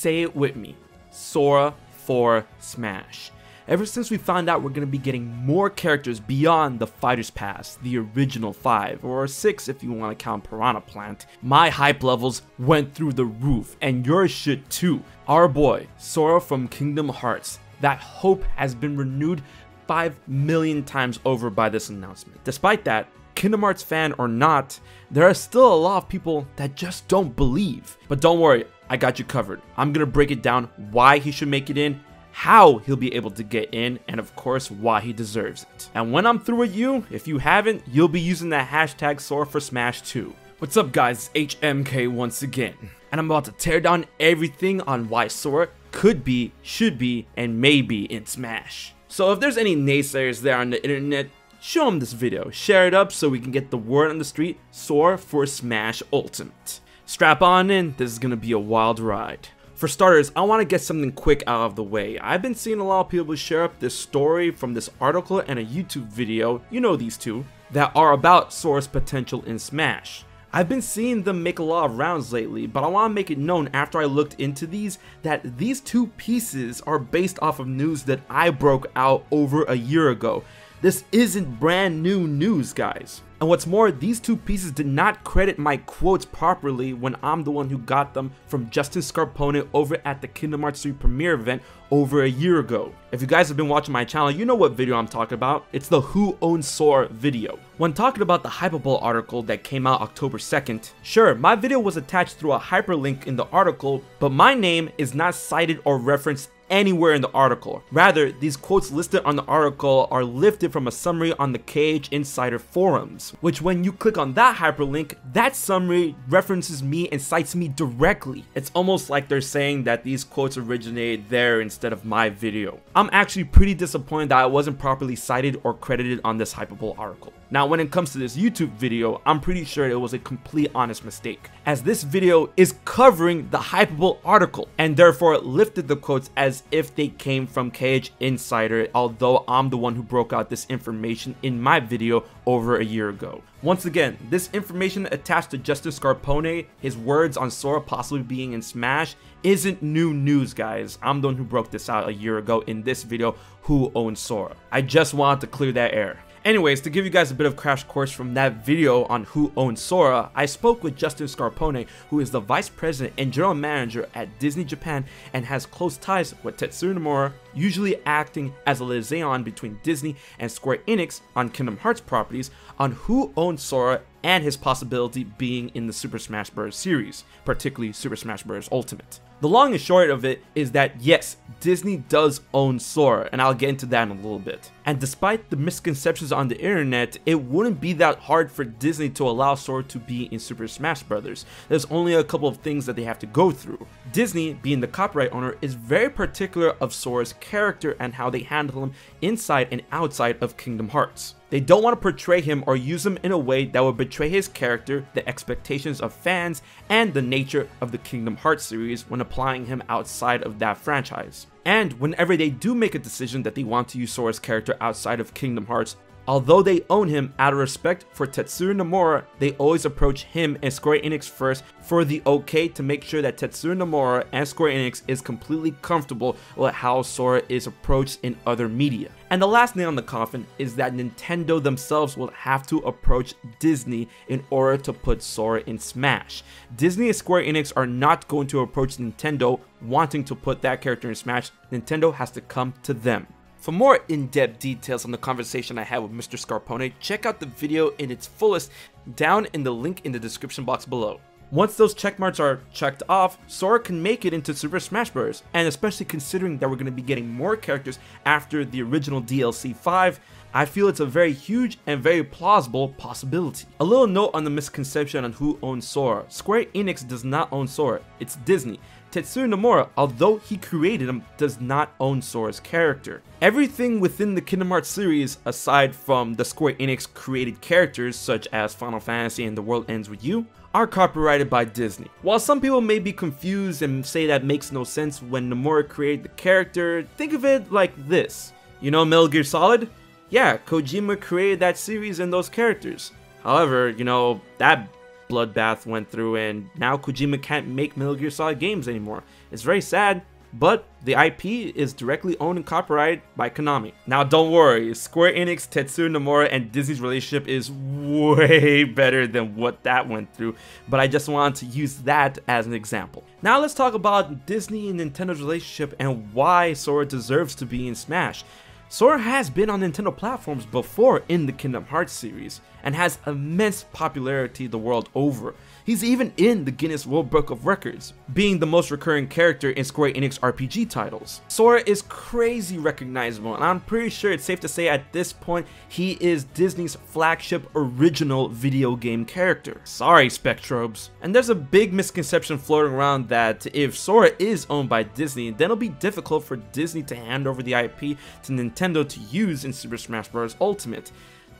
Say it with me, Sora for Smash. Ever since we found out we're going to be getting more characters beyond the Fighters Pass, the original 5, or 6 if you want to count Piranha Plant, my hype levels went through the roof, and yours should too. Our boy, Sora from Kingdom Hearts, that hope has been renewed 5 million times over by this announcement. Despite that, Kingdom Hearts fan or not, there are still a lot of people that just don't believe. But don't worry, I got you covered. I'm going to break it down why he should make it in, how he'll be able to get in, and of course why he deserves it. And when I'm through with you, if you haven't, you'll be using that hashtag Sora for Smash too. What's up guys, it's HMK once again, and I'm about to tear down everything on why Sora could be, should be, and may be in Smash. So if there's any naysayers there on the internet, show them this video, share it up so we can get the word on the street, Sora for Smash Ultimate. Strap on in, this is gonna be a wild ride. For starters, I want to get something quick out of the way. I've been seeing a lot of people share up this story from this article and a YouTube video, you know these two, that are about Sora's potential in Smash. I've been seeing them make a lot of rounds lately, but I want to make it known after I looked into these that these two pieces are based off of news that I broke out over a year ago. This isn't brand new news, guys. And what's more, these two pieces did not credit my quotes properly when I'm the one who got them from Justin Scarpone over at the Kingdom Hearts 3 premiere event over a year ago. If you guys have been watching my channel, you know what video I'm talking about. It's the Who Owns Sora video. When talking about the Hypable article that came out October 2nd, sure, my video was attached through a hyperlink in the article, but my name is not cited or referenced anywhere in the article. Rather, these quotes listed on the article are lifted from a summary on the KH Insider forums, which when you click on that hyperlink, that summary references me and cites me directly. It's almost like they're saying that these quotes originated there instead of my video. I'm actually pretty disappointed that I wasn't properly cited or credited on this Hypable article. Now, when it comes to this YouTube video, I'm pretty sure it was a complete honest mistake, as this video is covering the Hypable article, and therefore lifted the quotes as if they came from KH Insider, although I'm the one who broke out this information in my video over a year ago. Once again, this information attached to Justin Scarpone, his words on Sora possibly being in Smash, isn't new news, guys. I'm the one who broke this out a year ago in this video, Who Owns Sora. I just wanted to clear that air. Anyways, to give you guys a bit of crash course from that video on Who Owns Sora, I spoke with Justin Scarpone, who is the vice president and general manager at Disney Japan and has close ties with Tetsuya Nomura, usually acting as a liaison between Disney and Square Enix on Kingdom Hearts properties, on Who Owns Sora and his possibility being in the Super Smash Bros. Series, particularly Super Smash Bros. Ultimate. The long and short of it is that yes, Disney does own Sora, and I'll get into that in a little bit. And despite the misconceptions on the internet, it wouldn't be that hard for Disney to allow Sora to be in Super Smash Bros. There's only a couple of things that they have to go through. Disney, being the copyright owner, is very particular of Sora's character and how they handle him inside and outside of Kingdom Hearts. They don't want to portray him or use him in a way that would betray his character, the expectations of fans, and the nature of the Kingdom Hearts series when applying him outside of that franchise. And whenever they do make a decision that they want to use Sora's character outside of Kingdom Hearts, although they own him, out of respect for Tetsuya Nomura, they always approach him and Square Enix first for the okay to make sure that Tetsuya Nomura and Square Enix is completely comfortable with how Sora is approached in other media. And the last nail in the coffin is that Nintendo themselves will have to approach Disney in order to put Sora in Smash. Disney and Square Enix are not going to approach Nintendo wanting to put that character in Smash. Nintendo has to come to them. For more in-depth details on the conversation I had with Mr. Scarpone, check out the video in its fullest down in the link in the description box below. Once those checkmarks are checked off, Sora can make it into Super Smash Bros. And especially considering that we're going to be getting more characters after the original DLC 5, I feel it's a very huge and very plausible possibility. A little note on the misconception on who owns Sora. Square Enix does not own Sora, it's Disney. Tetsuya Nomura, although he created him, does not own Sora's character. Everything within the Kingdom Hearts series, aside from the Square Enix created characters such as Final Fantasy and The World Ends With You, are copyrighted by Disney. While some people may be confused and say that makes no sense when Nomura created the character, think of it like this. You know Metal Gear Solid? Yeah, Kojima created that series and those characters. However, you know, that Bloodbath went through, and now Kojima can't make Metal Gear Solid games anymore. It's very sad, but the IP is directly owned and copyrighted by Konami. Now don't worry, Square Enix, Tetsuya Nomura, and Disney's relationship is way better than what that went through, but I just wanted to use that as an example. Now let's talk about Disney and Nintendo's relationship and why Sora deserves to be in Smash. Sora has been on Nintendo platforms before in the Kingdom Hearts series, and has immense popularity the world over. He's even in the Guinness World Book of Records, being the most recurring character in Square Enix RPG titles. Sora is crazy recognizable, and I'm pretty sure it's safe to say at this point he is Disney's flagship original video game character. Sorry, Spectrobes. And there's a big misconception floating around that if Sora is owned by Disney, then it'll be difficult for Disney to hand over the IP to Nintendo to use in Super Smash Bros. Ultimate.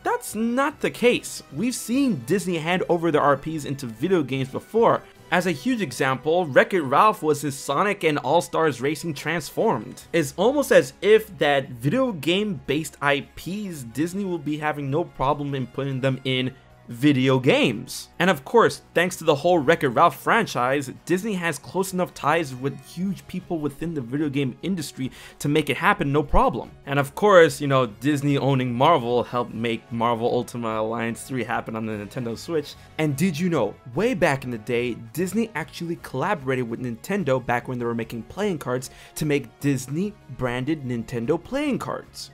That's not the case. We've seen Disney hand over their RPs into video games before. As a huge example, Wreck-It Ralph was his Sonic and All-Stars Racing transformed. It's almost as if that video game based IPs, Disney will be having no problem in putting them in video games. And of course, thanks to the whole Wreck-It Ralph franchise, Disney has close enough ties with huge people within the video game industry to make it happen no problem. And of course, you know, Disney owning Marvel helped make Marvel Ultimate Alliance 3 happen on the Nintendo Switch. And did you know, way back in the day, Disney actually collaborated with Nintendo back when they were making playing cards to make Disney branded Nintendo playing cards.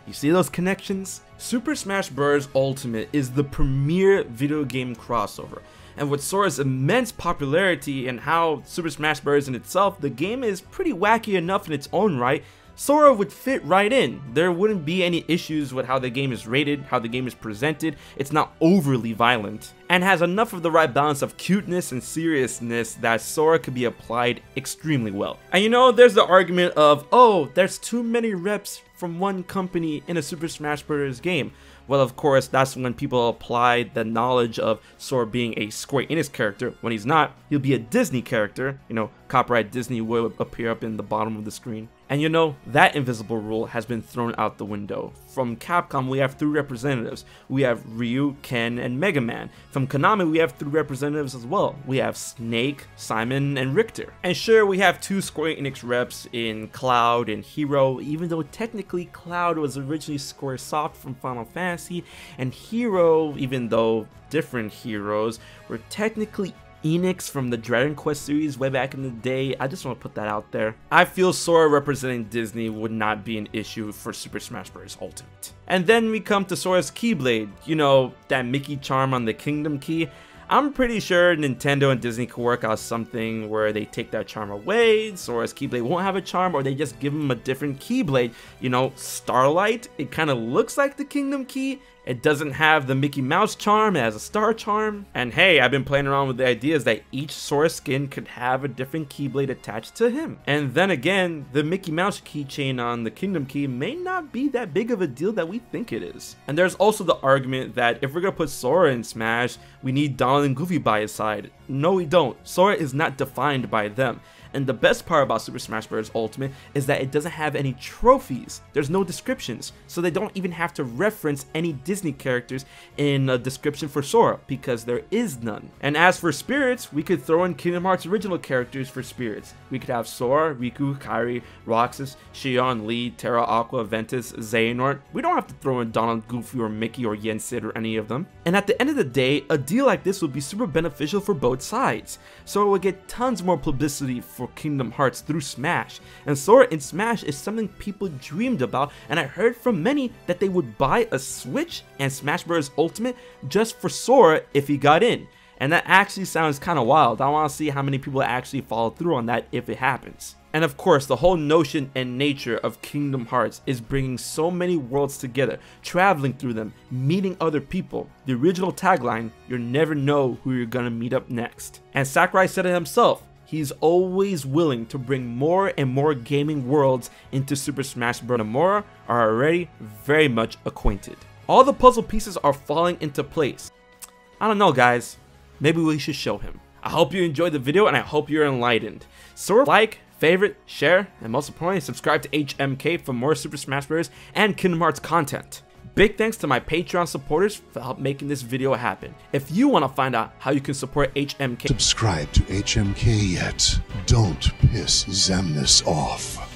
You see those connections? Super Smash Bros. Ultimate is the premier video game crossover, and with Sora's immense popularity and how Super Smash Bros. In itself, the game is pretty wacky enough in its own right, Sora would fit right in. There wouldn't be any issues with how the game is rated, how the game is presented. It's not overly violent, and has enough of the right balance of cuteness and seriousness that Sora could be applied extremely well. And you know, there's the argument of, oh, there's too many reps from one company in a Super Smash Bros. Game. Well, of course, that's when people apply the knowledge of Sora being a Square Enix character. When he's not, he'll be a Disney character. You know, copyright Disney will appear up in the bottom of the screen. And you know, that invisible rule has been thrown out the window. From Capcom, we have 3 representatives. We have Ryu, Ken, and Mega Man. From Konami, we have 3 representatives as well. We have Snake, Simon, and Richter. And sure, we have 2 Square Enix reps in Cloud and Hero, even though technically Cloud was originally Squaresoft from Final Fantasy, and Hero, even though different heroes, were technically Enix from the Dragon Quest series way back in the day. I just want to put that out there. I feel Sora representing Disney would not be an issue for Super Smash Bros. Ultimate. And then we come to Sora's Keyblade, you know, that Mickey charm on the Kingdom Key. I'm pretty sure Nintendo and Disney could work out something where they take that charm away, Sora's Keyblade won't have a charm, or they just give him a different Keyblade. You know, Starlight, it kind of looks like the Kingdom Key. It doesn't have the Mickey Mouse charm, it has a star charm. And hey, I've been playing around with the ideas that each Sora skin could have a different Keyblade attached to him. And then again, the Mickey Mouse keychain on the Kingdom Key may not be that big of a deal that we think it is. And there's also the argument that if we're gonna put Sora in Smash, we need Donald and Goofy by his side. No, we don't. Sora is not defined by them. And the best part about Super Smash Bros. Ultimate is that it doesn't have any trophies. There's no descriptions, so they don't even have to reference any Disney characters in a description for Sora, because there is none. And as for spirits, we could throw in Kingdom Hearts original characters for spirits. We could have Sora, Riku, Kairi, Roxas, Xion, Lee, Terra, Aqua, Ventus, Xehanort. We don't have to throw in Donald, Goofy, or Mickey, or Yen Sid, or any of them. And at the end of the day, a deal like this would be super beneficial for both sides. Sora would get tons more publicity for Kingdom Hearts through Smash, and Sora in Smash is something people dreamed about, and I heard from many that they would buy a Switch and Smash Bros. Ultimate just for Sora if he got in. And that actually sounds kind of wild. I want to see how many people actually follow through on that if it happens. And of course, the whole notion and nature of Kingdom Hearts is bringing so many worlds together, traveling through them, meeting other people. The original tagline, you never know who you're gonna meet up next. And Sakurai said it himself. He's always willing to bring more and more gaming worlds into Super Smash Bros. Nomura are already very much acquainted. All the puzzle pieces are falling into place. I don't know, guys. Maybe we should show him. I hope you enjoyed the video and I hope you're enlightened. So like, favorite, share, and most importantly, subscribe to HMK for more Super Smash Bros. And Kingdom Hearts content. Big thanks to my Patreon supporters for help making this video happen. If you want to find out how you can support HMK, subscribe to HMK yet. Don't piss Xemnas off.